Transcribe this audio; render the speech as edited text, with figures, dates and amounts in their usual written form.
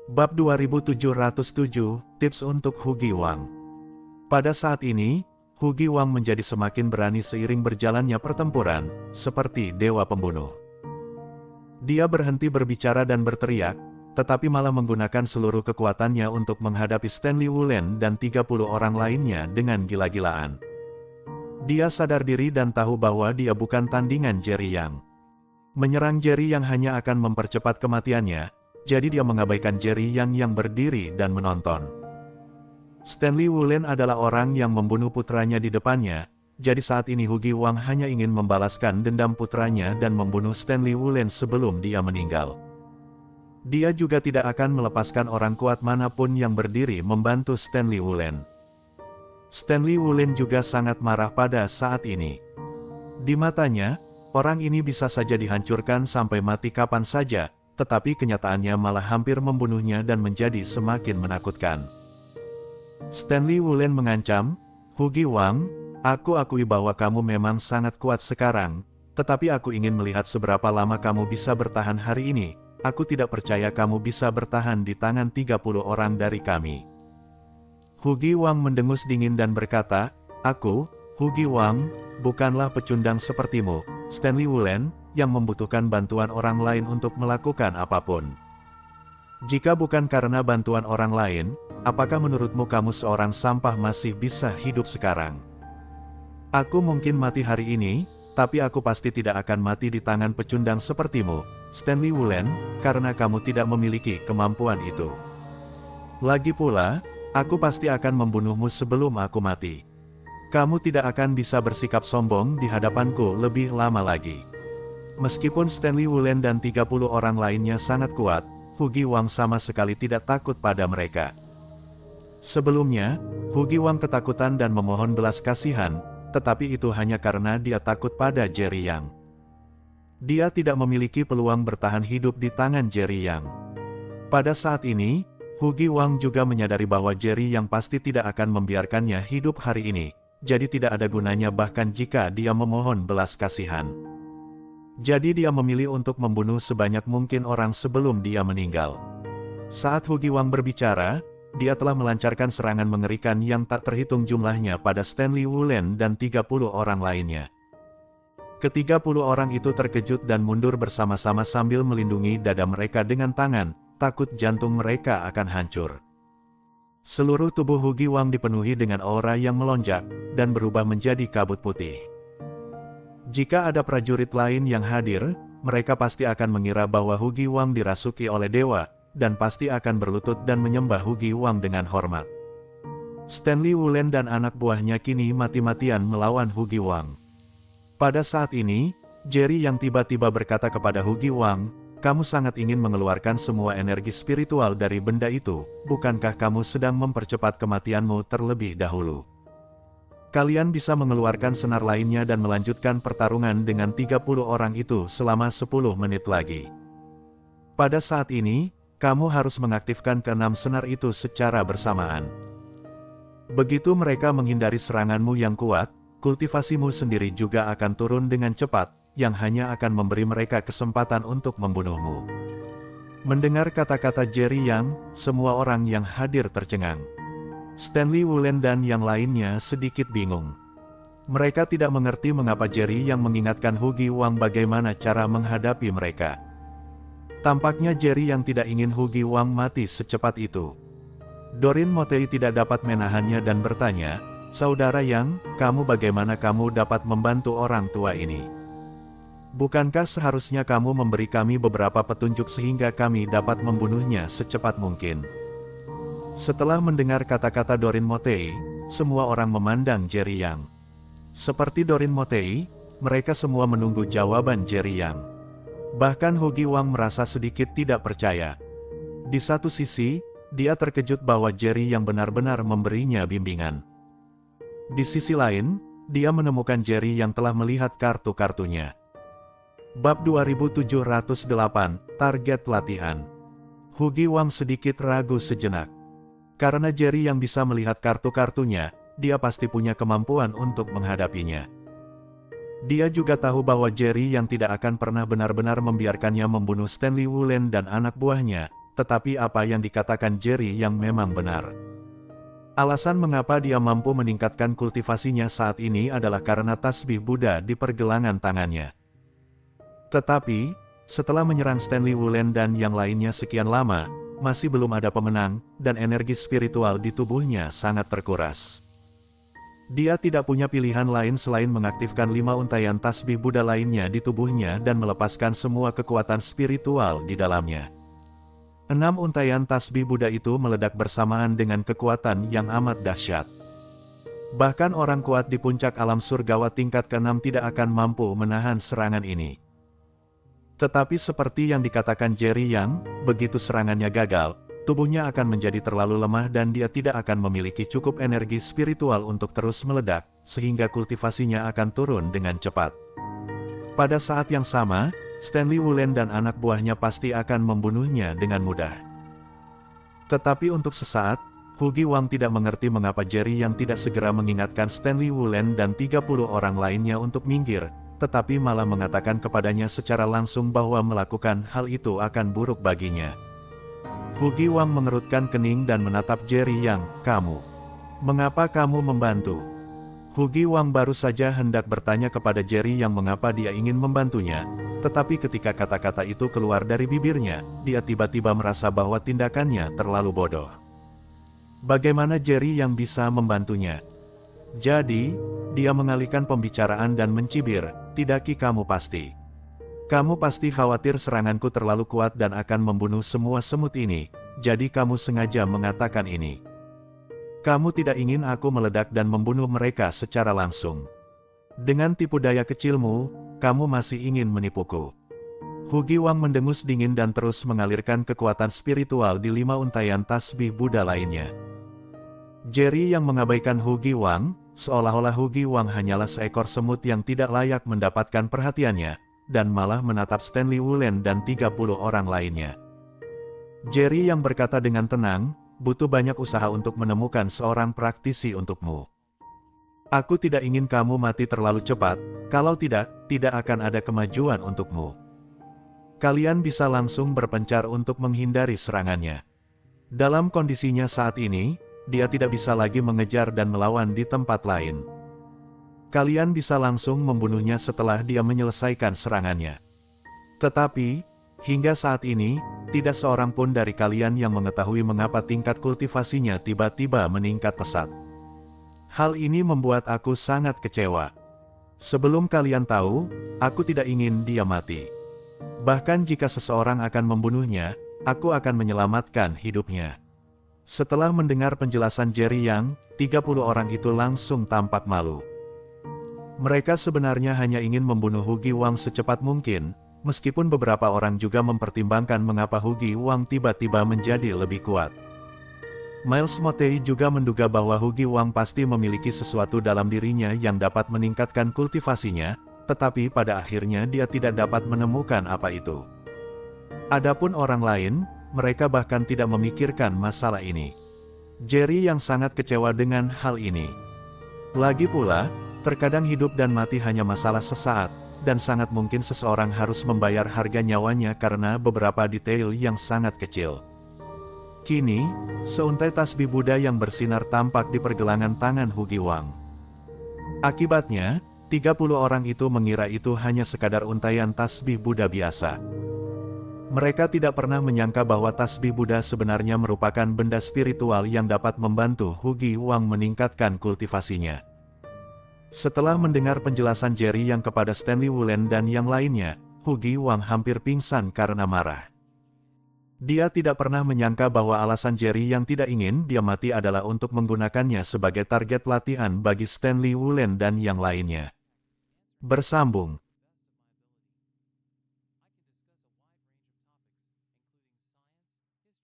Bab 2707, Tips untuk Hugi Wang. Pada saat ini, Hugi Wang menjadi semakin berani seiring berjalannya pertempuran, seperti dewa pembunuh. Dia berhenti berbicara dan berteriak, tetapi malah menggunakan seluruh kekuatannya untuk menghadapi Stanley Wulen dan 30 orang lainnya dengan gila-gilaan. Dia sadar diri dan tahu bahwa dia bukan tandingan Jerry Yang. Menyerang Jerry Yang hanya akan mempercepat kematiannya, jadi dia mengabaikan Jerry Yang berdiri dan menonton. Stanley Wulen adalah orang yang membunuh putranya di depannya, jadi saat ini Hugi Wang hanya ingin membalaskan dendam putranya dan membunuh Stanley Wulen sebelum dia meninggal. Dia juga tidak akan melepaskan orang kuat manapun yang berdiri membantu Stanley Wulen. Stanley Wulen juga sangat marah pada saat ini. Di matanya, orang ini bisa saja dihancurkan sampai mati kapan saja, tetapi kenyataannya malah hampir membunuhnya dan menjadi semakin menakutkan. Stanley Wulen mengancam, "Hugi Wang, aku akui bahwa kamu memang sangat kuat sekarang, tetapi aku ingin melihat seberapa lama kamu bisa bertahan hari ini. Aku tidak percaya kamu bisa bertahan di tangan 30 orang dari kami." Hugi Wang mendengus dingin dan berkata, "Aku, Hugi Wang, bukanlah pecundang sepertimu, Stanley Wulen, yang membutuhkan bantuan orang lain untuk melakukan apapun. Jika bukan karena bantuan orang lain, apakah menurutmu kamu seorang sampah masih bisa hidup sekarang? Aku mungkin mati hari ini, tapi aku pasti tidak akan mati di tangan pecundang sepertimu, Stanley Wulen, karena kamu tidak memiliki kemampuan itu. Lagi pula, aku pasti akan membunuhmu sebelum aku mati. Kamu tidak akan bisa bersikap sombong di hadapanku lebih lama lagi." Meskipun Stanley Wulen dan 30 orang lainnya sangat kuat, Hugi Wang sama sekali tidak takut pada mereka. Sebelumnya, Hugi Wang ketakutan dan memohon belas kasihan, tetapi itu hanya karena dia takut pada Jerry Yang. Dia tidak memiliki peluang bertahan hidup di tangan Jerry Yang. Pada saat ini, Hugi Wang juga menyadari bahwa Jerry Yang pasti tidak akan membiarkannya hidup hari ini, jadi tidak ada gunanya bahkan jika dia memohon belas kasihan. Jadi dia memilih untuk membunuh sebanyak mungkin orang sebelum dia meninggal. Saat Hugi Wang berbicara, dia telah melancarkan serangan mengerikan yang tak terhitung jumlahnya pada Stanley Wulen dan 30 orang lainnya. Ke-30 orang itu terkejut dan mundur bersama-sama sambil melindungi dada mereka dengan tangan, takut jantung mereka akan hancur. Seluruh tubuh Hugi Wang dipenuhi dengan aura yang melonjak, dan berubah menjadi kabut putih. Jika ada prajurit lain yang hadir, mereka pasti akan mengira bahwa Hugi Wang dirasuki oleh dewa, dan pasti akan berlutut dan menyembah Hugi Wang dengan hormat. Stanley Wulen dan anak buahnya kini mati-matian melawan Hugi Wang. Pada saat ini, Jerry Yang tiba-tiba berkata kepada Hugi Wang, "Kamu sangat ingin mengeluarkan semua energi spiritual dari benda itu, bukankah kamu sedang mempercepat kematianmu terlebih dahulu? Kalian bisa mengeluarkan senar lainnya dan melanjutkan pertarungan dengan 30 orang itu selama 10 menit lagi. Pada saat ini, kamu harus mengaktifkan ke-6 senar itu secara bersamaan. Begitu mereka menghindari seranganmu yang kuat, kultivasimu sendiri juga akan turun dengan cepat, yang hanya akan memberi mereka kesempatan untuk membunuhmu." Mendengar kata-kata Jerry Yang, semua orang yang hadir tercengang. Stanley Wulen dan yang lainnya sedikit bingung. Mereka tidak mengerti mengapa Jerry Yang mengingatkan Hugi Wang bagaimana cara menghadapi mereka. Tampaknya Jerry Yang tidak ingin Hugi Wang mati secepat itu. Dorin Motei tidak dapat menahannya dan bertanya, "Saudara Yang, kamu bagaimana kamu dapat membantu orang tua ini? Bukankah seharusnya kamu memberi kami beberapa petunjuk sehingga kami dapat membunuhnya secepat mungkin?" Setelah mendengar kata-kata Dorin Motei, semua orang memandang Jerry Yang. Seperti Dorin Motei, mereka semua menunggu jawaban Jerry Yang. Bahkan Hugi Wang merasa sedikit tidak percaya. Di satu sisi, dia terkejut bahwa Jerry Yang benar-benar memberinya bimbingan. Di sisi lain, dia menemukan Jerry Yang telah melihat kartu-kartunya. Bab 2708, Target Latihan. Hugi Wang sedikit ragu sejenak. Karena Jerry Yang bisa melihat kartu-kartunya, dia pasti punya kemampuan untuk menghadapinya. Dia juga tahu bahwa Jerry Yang tidak akan pernah benar-benar membiarkannya membunuh Stanley Wulen dan anak buahnya, tetapi apa yang dikatakan Jerry yang memang benar. Alasan mengapa dia mampu meningkatkan kultivasinya saat ini adalah karena tasbih Buddha di pergelangan tangannya. Tetapi, setelah menyerang Stanley Wulen dan yang lainnya sekian lama, masih belum ada pemenang, dan energi spiritual di tubuhnya sangat terkuras. Dia tidak punya pilihan lain selain mengaktifkan 5 untaian tasbih Buddha lainnya di tubuhnya dan melepaskan semua kekuatan spiritual di dalamnya. 6 untaian tasbih Buddha itu meledak bersamaan dengan kekuatan yang amat dahsyat. Bahkan orang kuat di puncak alam surgawa tingkat ke-6 tidak akan mampu menahan serangan ini. Tetapi seperti yang dikatakan Jerry Yang, begitu serangannya gagal, tubuhnya akan menjadi terlalu lemah dan dia tidak akan memiliki cukup energi spiritual untuk terus meledak, sehingga kultivasinya akan turun dengan cepat. Pada saat yang sama, Stanley Wulen dan anak buahnya pasti akan membunuhnya dengan mudah. Tetapi untuk sesaat, Hugi Wang tidak mengerti mengapa Jerry yang tidak segera mengingatkan Stanley Wulen dan 30 orang lainnya untuk minggir, tetapi malah mengatakan kepadanya secara langsung bahwa melakukan hal itu akan buruk baginya. Hugi Wang mengerutkan kening dan menatap Jerry Yang, "Kamu, mengapa kamu membantu?" Hugi Wang baru saja hendak bertanya kepada Jerry Yang mengapa dia ingin membantunya, tetapi ketika kata-kata itu keluar dari bibirnya, dia tiba-tiba merasa bahwa tindakannya terlalu bodoh. Bagaimana Jerry Yang bisa membantunya? Jadi, dia mengalihkan pembicaraan dan mencibir, "Tidak Ki, kamu pasti. Kamu pasti khawatir seranganku terlalu kuat dan akan membunuh semua semut ini, jadi kamu sengaja mengatakan ini. Kamu tidak ingin aku meledak dan membunuh mereka secara langsung. Dengan tipu daya kecilmu, kamu masih ingin menipuku." Hugi Wang mendengus dingin dan terus mengalirkan kekuatan spiritual di 5 untaian tasbih Buddha lainnya. Jerry yang mengabaikan Hugi Wang, seolah-olah Hugi Wang hanyalah seekor semut yang tidak layak mendapatkan perhatiannya, dan malah menatap Stanley Wulen dan 30 orang lainnya. Jerry yang berkata dengan tenang, "Butuh banyak usaha untuk menemukan seorang praktisi untukmu. Aku tidak ingin kamu mati terlalu cepat, kalau tidak, tidak akan ada kemajuan untukmu. Kalian bisa langsung berpencar untuk menghindari serangannya. Dalam kondisinya saat ini, dia tidak bisa lagi mengejar dan melawan di tempat lain. Kalian bisa langsung membunuhnya setelah dia menyelesaikan serangannya. Tetapi, hingga saat ini, tidak seorang pun dari kalian yang mengetahui mengapa tingkat kultivasinya tiba-tiba meningkat pesat. Hal ini membuat aku sangat kecewa. Sebelum kalian tahu, aku tidak ingin dia mati. Bahkan jika seseorang akan membunuhnya, aku akan menyelamatkan hidupnya." Setelah mendengar penjelasan Jerry Yang, 30 orang itu langsung tampak malu. Mereka sebenarnya hanya ingin membunuh Hugi Wang secepat mungkin, meskipun beberapa orang juga mempertimbangkan mengapa Hugi Wang tiba-tiba menjadi lebih kuat. Miles Motei juga menduga bahwa Hugi Wang pasti memiliki sesuatu dalam dirinya yang dapat meningkatkan kultivasinya, tetapi pada akhirnya dia tidak dapat menemukan apa itu. Adapun orang lain, mereka bahkan tidak memikirkan masalah ini. Jerry yang sangat kecewa dengan hal ini. Lagi pula, terkadang hidup dan mati hanya masalah sesaat, dan sangat mungkin seseorang harus membayar harga nyawanya karena beberapa detail yang sangat kecil. Kini, seuntai tasbih Buddha yang bersinar tampak di pergelangan tangan Hugi Wang. Akibatnya, 30 orang itu mengira itu hanya sekadar untaian tasbih Buddha biasa. Mereka tidak pernah menyangka bahwa tasbih Buddha sebenarnya merupakan benda spiritual yang dapat membantu Hugi Wang meningkatkan kultivasinya. Setelah mendengar penjelasan Jerry yang kepada Stanley Wulen dan yang lainnya, Hugi Wang hampir pingsan karena marah. Dia tidak pernah menyangka bahwa alasan Jerry yang tidak ingin dia mati adalah untuk menggunakannya sebagai target latihan bagi Stanley Wulen dan yang lainnya. Bersambung.